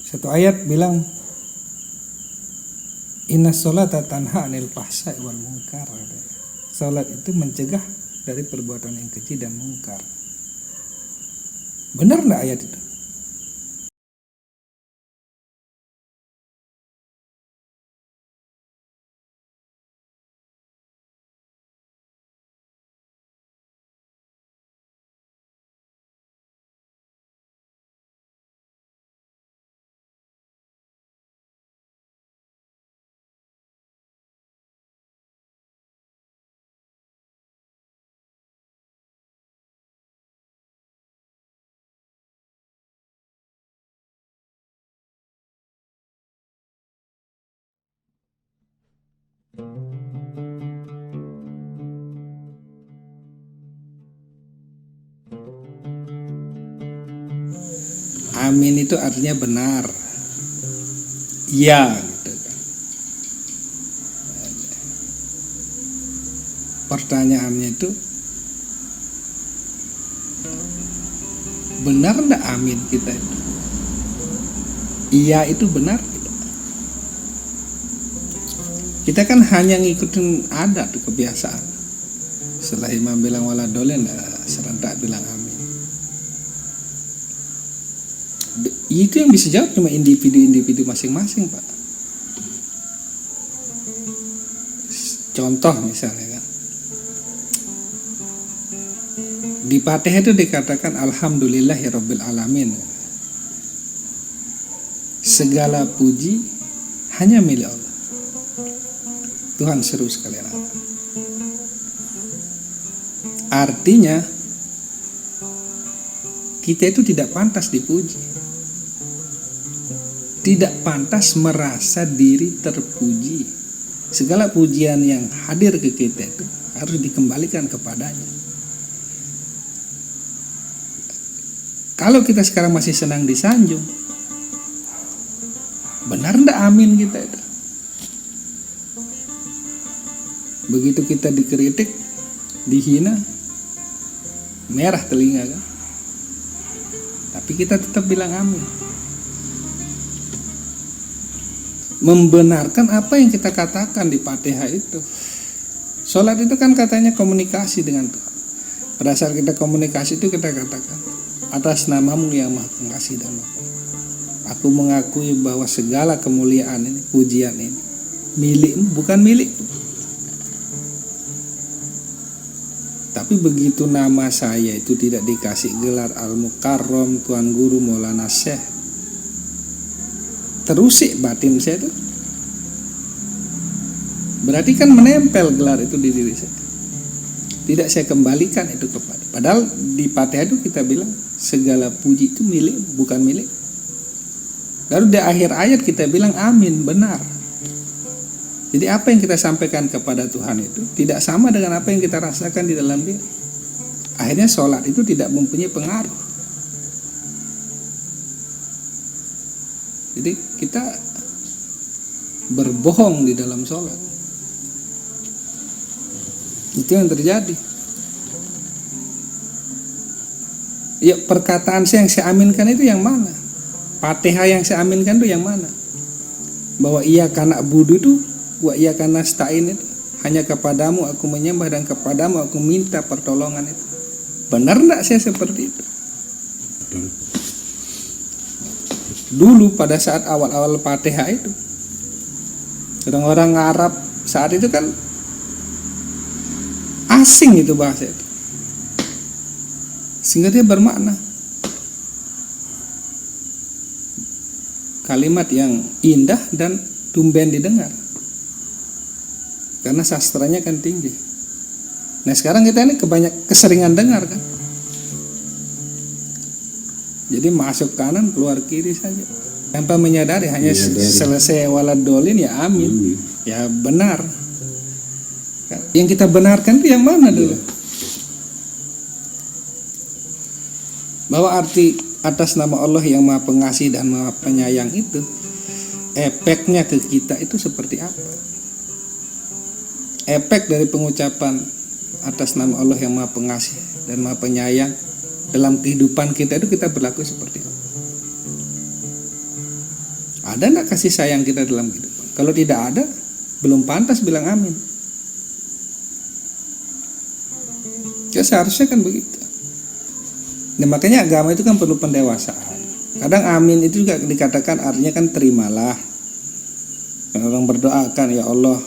Satu ayat bilang inna sholata tanha 'anil fahsya'i wal munkar. Salat itu mencegah dari perbuatan yang keji dan mungkar. Benar enggak ayat itu? Amin itu artinya benar. Iya gitu kan. Pertanyaannya itu benar enggak amin kita itu? Iya itu benar tidak? Kita kan hanya ngikutin adat kebiasaan. Setelah imam bilang waladolin, serentak bilang amin. Itu yang bisa jawab cuma individu-individu masing-masing, Pak. Contoh misalnya kan, di Fatihah itu dikatakan alhamdulillahirabbil alamin. Segala puji hanya milik Allah. Tuhan seru sekalian. Artinya kita itu tidak pantas dipuji. Tidak pantas merasa diri terpuji. Segala pujian yang hadir ke kita itu harus dikembalikan kepadanya. Kalau kita sekarang masih senang disanjung, benar ndak amin kita itu? Begitu kita dikritik, dihina, merah telinga kan? Tapi kita tetap bilang amin. Membenarkan apa yang kita katakan di Fatihah itu. Sholat itu kan katanya komunikasi dengan Tuhan. Pada saat kita komunikasi itu kita katakan, atas namamu yang maha pengasih dan maha penyayang, aku mengakui bahwa segala kemuliaan ini, pujian ini milikmu, bukan milikku. Tapi begitu nama saya itu tidak dikasih gelar Al-Mukarram, Tuan Guru Maulana Syekh, terusik batin saya itu, berarti kan menempel gelar itu di diri saya. Tidak saya kembalikan itu kepada. Padahal di Fatihah itu kita bilang segala puji itu milik, bukan milik. Lalu di akhir ayat kita bilang amin, benar. Jadi apa yang kita sampaikan kepada Tuhan itu tidak sama dengan apa yang kita rasakan di dalam diri. Akhirnya sholat itu tidak mempunyai pengaruh. Jadi kita berbohong di dalam sholat. Itu yang terjadi. Ya, perkataan saya yang saya aminkan itu yang mana? Fatihah yang saya aminkan itu yang mana? Bahwa iya kana budu itu, wa iya kana stain itu, hanya kepadamu aku menyembah dan kepadamu aku minta pertolongan itu. Benar enggak saya seperti itu? Dulu pada saat awal-awal Fatihah itu, orang-orang Arab saat itu kan asing itu bahasa itu, sehingga dia bermakna kalimat yang indah dan tumben didengar karena sastranya kan tinggi. Nah sekarang kita ini keseringan dengar kan. Jadi masuk kanan keluar kiri saja tanpa menyadari, hanya selesai waladolin ya amin. Ya benar. Yang kita benarkan itu yang mana dulu? Bahwa arti atas nama Allah yang maha pengasih dan maha penyayang itu, efeknya ke kita itu seperti apa? Efek dari pengucapan atas nama Allah yang maha pengasih dan maha penyayang dalam kehidupan kita itu kita berlaku seperti apa? Ada enggak kasih sayang kita dalam kehidupan? Kalau tidak ada, belum pantas bilang amin. Ya seharusnya kan begitu. Nah, makanya agama itu kan perlu pendewasaan. Kadang amin itu juga dikatakan artinya kan terimalah. Orang berdoa kan, ya Allah,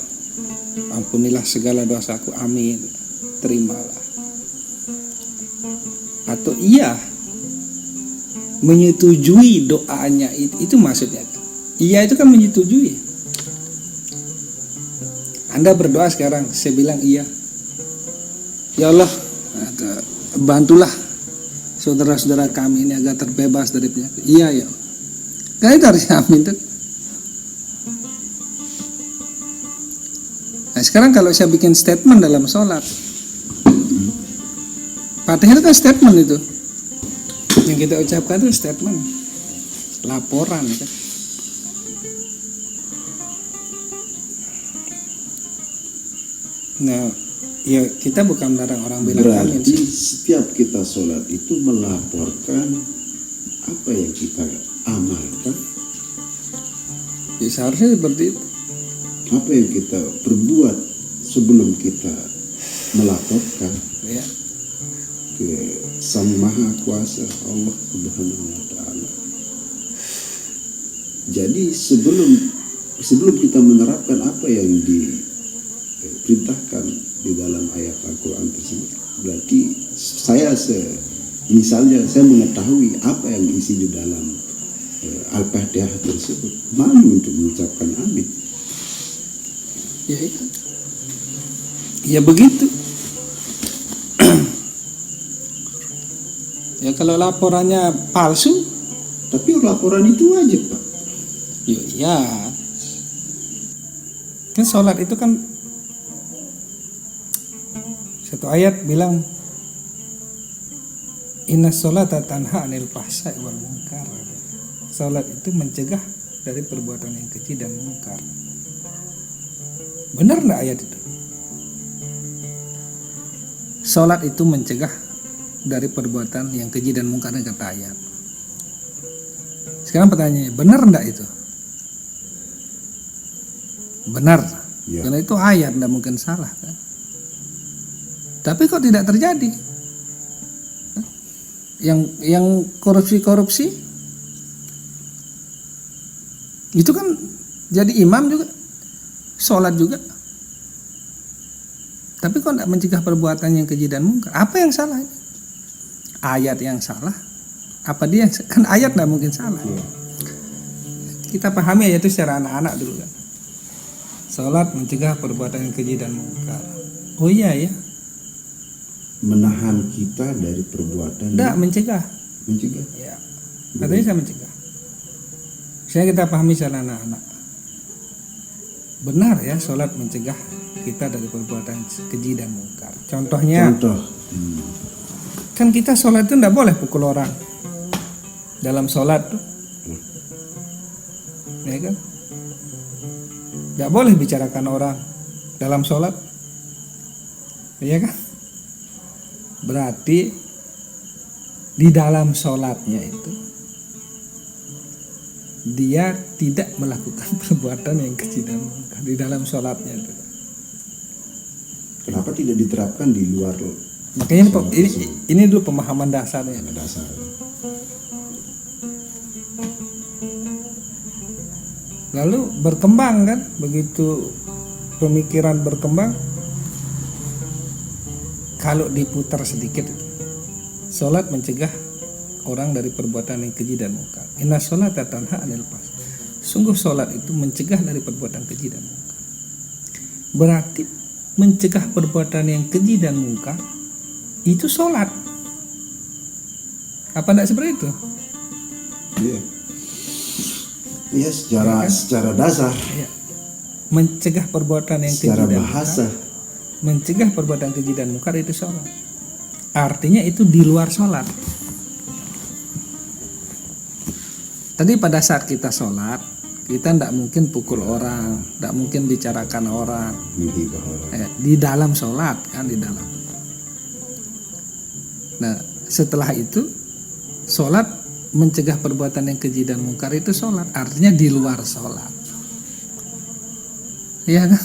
ampunilah segala dosaku, amin, terimalah. Atau iya, menyetujui doanya, itu maksudnya. Iya itu kan menyetujui. Anda berdoa sekarang, saya bilang iya, ya Allah, bantulah saudara-saudara kami ini agar terbebas dari penyakit. Iya ya, kan itu harus amin tuh. Nah sekarang kalau saya bikin statement dalam sholat, Fatihah itu kan statement itu. Yang kita ucapkan itu statement, laporan kan. Nah, ya kita bukan melarang orang bilang amin. Berarti setiap kita sholat itu melaporkan apa yang kita amalkan. Ya, seharusnya seperti itu. Apa yang kita perbuat sebelum kita melaporkan Ya. ke Sang Maha Kuasa Allah Subhanahu wa Ta'ala. Jadi sebelum kita menerapkan apa yang diperintahkan di dalam ayat Al-Quran tersebut, berarti misalnya saya mengetahui apa yang diisi di dalam Al-Fatihah tersebut, malu untuk mengucapkan amin. Ya itu. Ya begitu. Ya kalau laporannya palsu, Tapi laporan itu wajib, Pak. ya. Kan sholat itu kan satu ayat bilang inna sholata tanha anil fahsya'i wal munkar. Sholat itu mencegah dari perbuatan yang keji dan mungkar. Benar enggak ayat itu? Sholat itu mencegah dari perbuatan yang keji dan mungkar, kata ayat. Sekarang pertanyaannya, benar enggak itu? Benar. Ya. Karena itu ayat, enggak mungkin salah kan? Tapi kok tidak terjadi? Yang korupsi itu kan jadi imam juga, sholat juga, tapi kok tidak mencegah perbuatan yang keji dan mungkar? Apa yang salah? Ayat yang salah? Apa dia? Kan ayat tidak mungkin salah. Kita pahami ayat itu secara anak-anak dulu kan. Sholat mencegah perbuatan yang keji dan mungkar. Oh iya ya. Menahan kita dari perbuatan. Tidak, mencegah. Mencegah. Ya. Katanya saya mencegah. Saya kita pahami secara anak-anak. Benar ya, sholat mencegah kita dari perbuatan keji dan mungkar. Contohnya, kan kita sholat itu tidak boleh pukul orang. Dalam sholat tuh, ya kan? Tidak boleh bicarakan orang dalam sholat, ya kan? Berarti di dalam sholatnya itu dia tidak melakukan perbuatan yang keji dan mungkar di dalam sholatnya itu. Kenapa tidak diterapkan di luar? Makanya ini dulu pemahaman dasarnya. Dasar. Lalu berkembang kan, begitu pemikiran berkembang, kalau diputar sedikit, sholat mencegah orang dari perbuatan yang keji dan mungkar. Inna sholata tanha anil fahsya'i. Sungguh sholat itu mencegah dari perbuatan keji dan mungkar. Berarti mencegah perbuatan yang keji dan mungkar itu sholat. Apa tidak seperti itu? Iya. Iya, secara dasar. Ya. Mencegah perbuatan yang keji Secara dan bahasa. mungkar, mencegah perbuatan keji dan mungkar itu sholat. Artinya itu di luar sholat. Tadi pada saat kita sholat, kita tidak mungkin pukul orang, tidak mungkin bicarakan orang. Menghibah orang. Di dalam sholat kan, di dalam. Nah setelah itu sholat mencegah perbuatan yang keji dan mungkar itu sholat, artinya di luar sholat. Iya kan?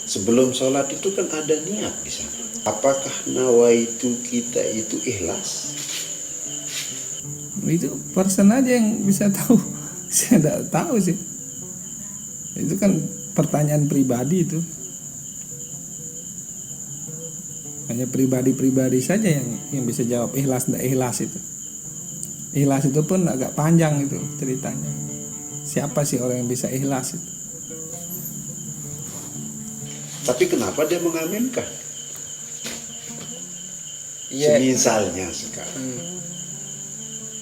Sebelum sholat itu kan ada niat di sana. Apakah nawaitu kita itu ikhlas? Itu person aja yang bisa tahu. Saya tidak tahu sih. Itu kan pertanyaan pribadi itu. Hanya pribadi-pribadi saja yang bisa jawab ikhlas tidak ikhlas itu. Ikhlas itu pun agak panjang itu ceritanya. Siapa sih orang yang bisa ikhlas itu? Tapi kenapa dia mengaminkan? Iya. Misalnya sekarang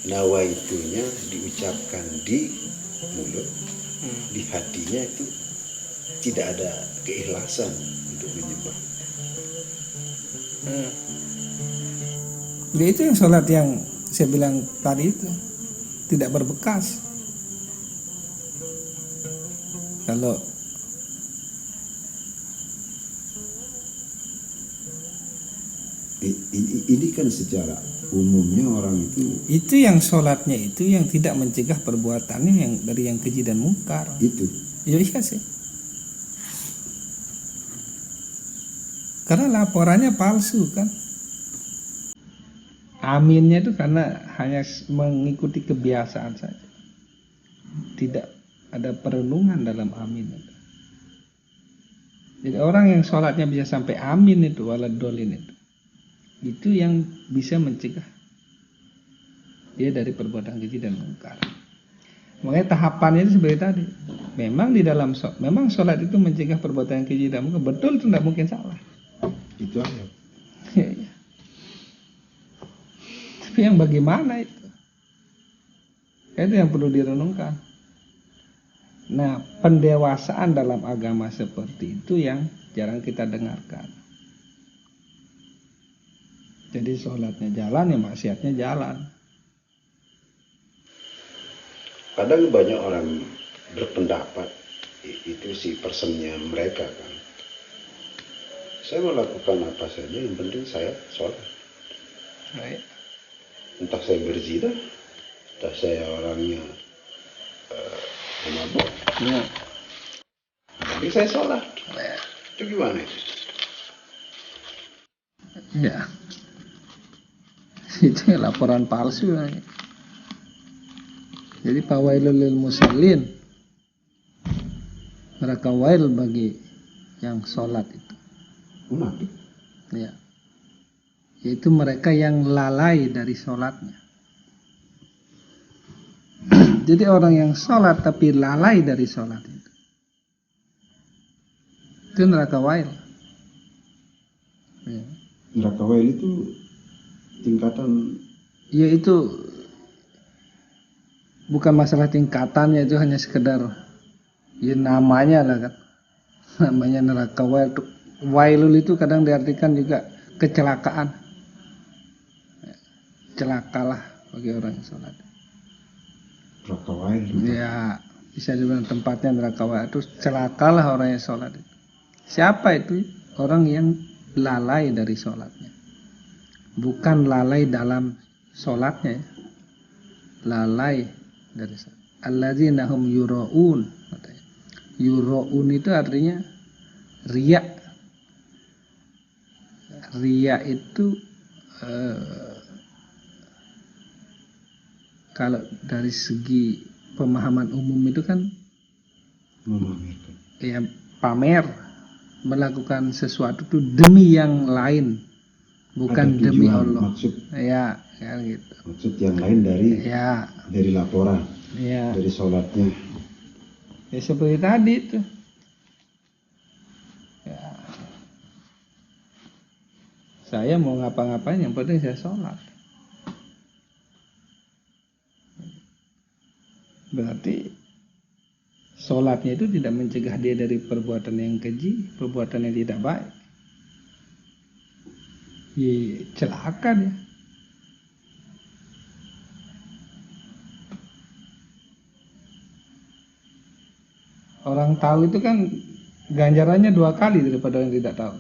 nawaitunya diucapkan di mulut, di hatinya itu tidak ada keikhlasan untuk menyembah. Ya itu yang sholat yang saya bilang tadi itu tidak berbekas. Kalau ini kan secara umumnya orang itu yang sholatnya itu yang tidak mencegah perbuatannya yang dari yang keji dan mungkar. itu Ya iya sih. Karena laporannya palsu kan. Aminnya itu karena hanya mengikuti kebiasaan saja. Tidak ada perenungan dalam amin itu. Jadi orang yang sholatnya bisa sampai amin itu waladolin itu yang bisa mencegah dia dari perbuatan keji dan mungkar. Makanya tahapannya itu seperti tadi. Memang di dalam memang sholat itu mencegah perbuatan keji dan mungkar, betul itu tidak mungkin salah. itu ayat. Ya, ya. Tapi yang bagaimana itu? Itu yang perlu direnungkan. Nah, pendewasaan dalam agama seperti itu yang jarang kita dengarkan. Jadi sholatnya jalan, ya maksiatnya jalan. Kadang banyak orang berpendapat itu si personnya mereka kan. Saya melakukan apa saja, yang penting saya sholat. Right. Entah saya berzina, entah saya orangnya mabuk, Ya. tapi saya sholat. Itu gimana itu? Ya. Itu laporan palsu. Jadi fawailul lil musallin, neraka wail bagi yang sholat itu. Munafik. Ya. Yaitu mereka yang lalai dari sholatnya. Jadi orang yang sholat tapi lalai dari sholat itu neraka wail. Ya. Neraka wail itu tingkatan. Ya itu bukan masalah tingkatannya, itu hanya sekedar ya namanya lah kan. Namanya neraka wail. Wailul itu kadang diartikan juga kecelakaan. Celakalah bagi orang yang sholat. Neraka wail. Ya, bisa dibilang tempatnya neraka wail. Terus celakalah orang yang sholat itu. Siapa itu? Orang yang lalai dari sholatnya. Bukan lalai dalam sholatnya ya. Lalai dari sholat. Alladzina hum yura'un. Yura'un itu artinya riya. Riya itu kalau dari segi pemahaman umum itu kan ya pamer, melakukan sesuatu itu demi yang lain, bukan demi Allah. Maksud, ya gitu. Maksud yang lain dari laporan, ya. dari sholatnya. Ya seperti tadi itu. Ya. Saya mau ngapa-ngapain, yang penting saya sholat. Berarti sholatnya itu tidak mencegah dia dari perbuatan yang keji, perbuatan yang tidak baik. Ya, celaka dia. Orang tahu itu kan ganjarannya 2 kali daripada yang tidak tahu.